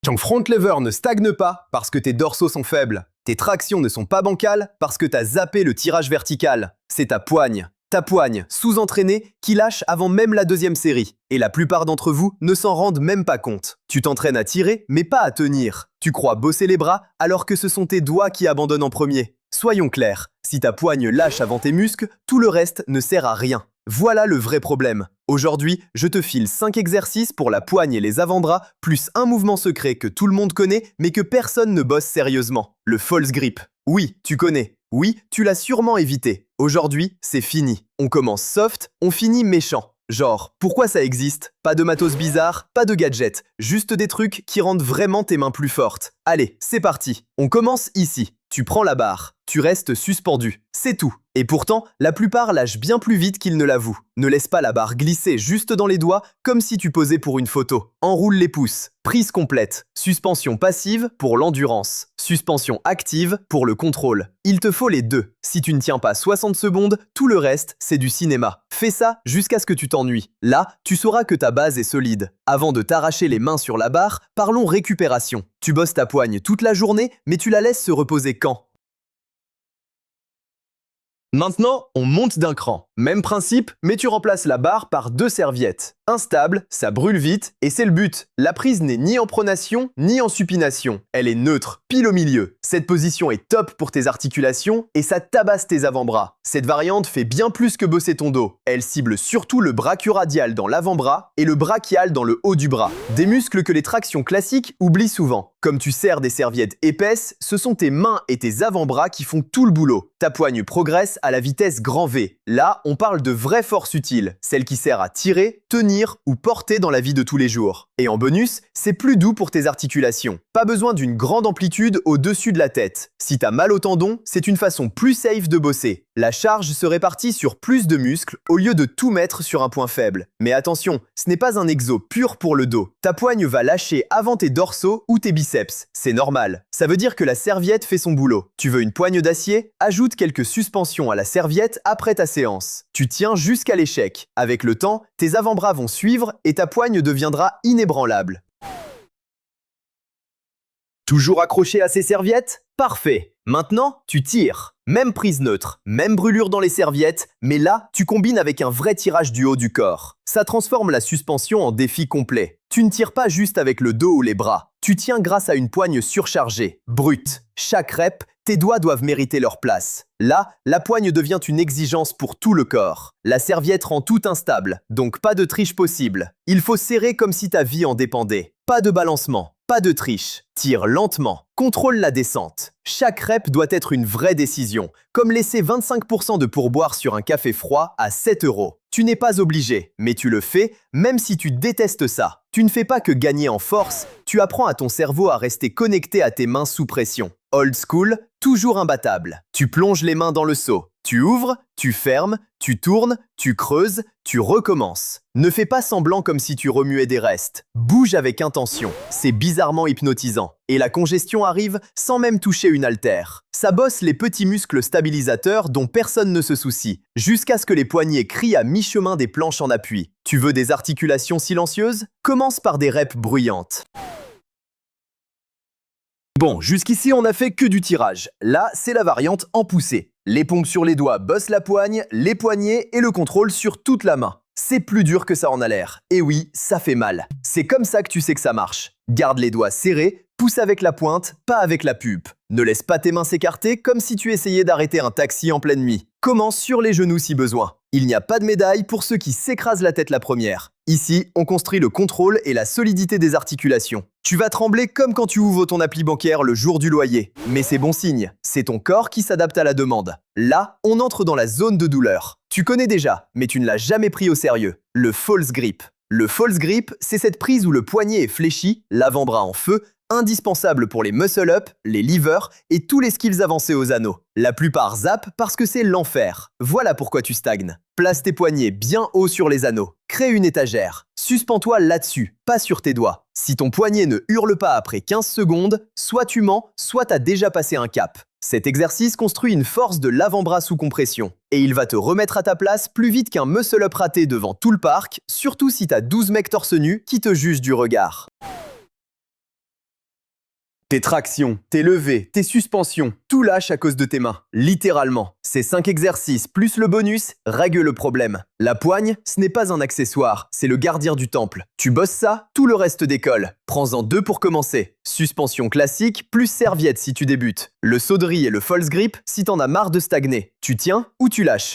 Ton front lever ne stagne pas parce que tes dorsaux sont faibles. Tes tractions ne sont pas bancales parce que t'as zappé le tirage vertical. C'est ta poigne. Ta poigne, sous-entraînée, qui lâche avant même la deuxième série. Et la plupart d'entre vous ne s'en rendent même pas compte. Tu t'entraînes à tirer, mais pas à tenir. Tu crois bosser les bras alors que ce sont tes doigts qui abandonnent en premier. Soyons clairs, si ta poigne lâche avant tes muscles, tout le reste ne sert à rien. Voilà le vrai problème. Aujourd'hui, je te file 5 exercices pour la poigne et les avant-bras, plus un mouvement secret que tout le monde connaît, mais que personne ne bosse sérieusement. Le false grip. Oui, tu connais. Oui, tu l'as sûrement évité. Aujourd'hui, c'est fini. On commence soft, on finit méchant. Genre, pourquoi ça existe? Pas de matos bizarre, pas de gadgets, juste des trucs qui rendent vraiment tes mains plus fortes. Allez, c'est parti. On commence ici. Tu prends la barre, tu restes suspendu. C'est tout. Et pourtant, la plupart lâchent bien plus vite qu'ils ne l'avouent. Ne laisse pas la barre glisser juste dans les doigts comme si tu posais pour une photo. Enroule les pouces. Prise complète. Suspension passive pour l'endurance. Suspension active pour le contrôle. Il te faut les deux. Si tu ne tiens pas 60 secondes, tout le reste, c'est du cinéma. Fais ça jusqu'à ce que tu t'ennuies. Là, tu sauras que ta base est solide. Avant de t'arracher les mains sur la barre, parlons récupération. Tu bosses ta poigne toute la journée, mais tu la laisses se reposer quand? Maintenant, on monte d'un cran. Même principe, mais tu remplaces la barre par 2 serviettes. Instable, ça brûle vite, et c'est le but. La prise n'est ni en pronation, ni en supination. Elle est neutre, pile au milieu. Cette position est top pour tes articulations, et ça tabasse tes avant-bras. Cette variante fait bien plus que bosser ton dos. Elle cible surtout le brachioradial dans l'avant-bras et le brachial dans le haut du bras. Des muscles que les tractions classiques oublient souvent. Comme tu serres des serviettes épaisses, ce sont tes mains et tes avant-bras qui font tout le boulot. Ta poigne progresse à la vitesse grand V. Là, on parle de vraie force utile, celle qui sert à tirer, tenir ou porter dans la vie de tous les jours. Et en bonus, c'est plus doux pour tes articulations. Pas besoin d'une grande amplitude au-dessus de la tête. Si t'as mal au tendon, c'est une façon plus safe de bosser. La charge se répartit sur plus de muscles au lieu de tout mettre sur un point faible. Mais attention, ce n'est pas un exo pur pour le dos. Ta poigne va lâcher avant tes dorsaux ou tes biceps. C'est normal. Ça veut dire que la serviette fait son boulot. Tu veux une poigne d'acier? Ajoute quelques suspensions à la serviette après ta séance. Tu tiens jusqu'à l'échec. Avec le temps, tes avant-bras vont suivre et ta poigne deviendra inébranlable. Toujours accroché à ces serviettes? Parfait. Maintenant, tu tires. Même prise neutre, même brûlure dans les serviettes, mais là, tu combines avec un vrai tirage du haut du corps. Ça transforme la suspension en défi complet. Tu ne tires pas juste avec le dos ou les bras. Tu tiens grâce à une poigne surchargée, brute. Chaque rep, tes doigts doivent mériter leur place. Là, la poigne devient une exigence pour tout le corps. La serviette rend tout instable, donc pas de triche possible. Il faut serrer comme si ta vie en dépendait. Pas de balancement. Pas de triche. Tire lentement. Contrôle la descente. Chaque rep doit être une vraie décision, comme laisser 25% de pourboire sur un café froid à 7 €. Tu n'es pas obligé, mais tu le fais même si tu détestes ça. Tu ne fais pas que gagner en force, tu apprends à ton cerveau à rester connecté à tes mains sous pression. Old school, toujours imbattable. Tu plonges les mains dans le seau. Tu ouvres, tu fermes, tu tournes, tu creuses, tu recommences. Ne fais pas semblant comme si tu remuais des restes. Bouge avec intention. C'est bizarrement hypnotisant. Et la congestion arrive sans même toucher une haltère. Ça bosse les petits muscles stabilisateurs dont personne ne se soucie, jusqu'à ce que les poignets crient à mi-chemin des planches en appui. Tu veux des articulations silencieuses? Commence par des reps bruyantes. Bon, jusqu'ici on n'a fait que du tirage. Là, c'est la variante en poussée. Les pompes sur les doigts bossent la poigne, les poignets et le contrôle sur toute la main. C'est plus dur que ça en a l'air. Et oui, ça fait mal. C'est comme ça que tu sais que ça marche. Garde les doigts serrés, pousse avec la pointe, pas avec la pupe. Ne laisse pas tes mains s'écarter comme si tu essayais d'arrêter un taxi en pleine nuit. Commence sur les genoux si besoin. Il n'y a pas de médaille pour ceux qui s'écrasent la tête la première. Ici, on construit le contrôle et la solidité des articulations. Tu vas trembler comme quand tu ouvres ton appli bancaire le jour du loyer. Mais c'est bon signe, c'est ton corps qui s'adapte à la demande. Là, on entre dans la zone de douleur. Tu connais déjà, mais tu ne l'as jamais pris au sérieux. Le false grip. Le false grip, c'est cette prise où le poignet est fléchi, l'avant-bras en feu, indispensable pour les muscle-up, les levers et tous les skills avancés aux anneaux. La plupart zappent parce que c'est l'enfer. Voilà pourquoi tu stagnes. Place tes poignets bien haut sur les anneaux. Crée une étagère. Suspends-toi là-dessus, pas sur tes doigts. Si ton poignet ne hurle pas après 15 secondes, soit tu mens, soit t'as déjà passé un cap. Cet exercice construit une force de l'avant-bras sous compression. Et il va te remettre à ta place plus vite qu'un muscle-up raté devant tout le parc, surtout si t'as 12 mecs torse nu qui te jugent du regard. Tes tractions, tes levées, tes suspensions, tout lâche à cause de tes mains. Littéralement. Ces 5 exercices plus le bonus règlent le problème. La poigne, ce n'est pas un accessoire, c'est le gardien du temple. Tu bosses ça, tout le reste décolle. Prends-en 2 pour commencer. Suspension classique plus serviette si tu débutes. Le saut de riz et le false grip si t'en as marre de stagner. Tu tiens ou tu lâches.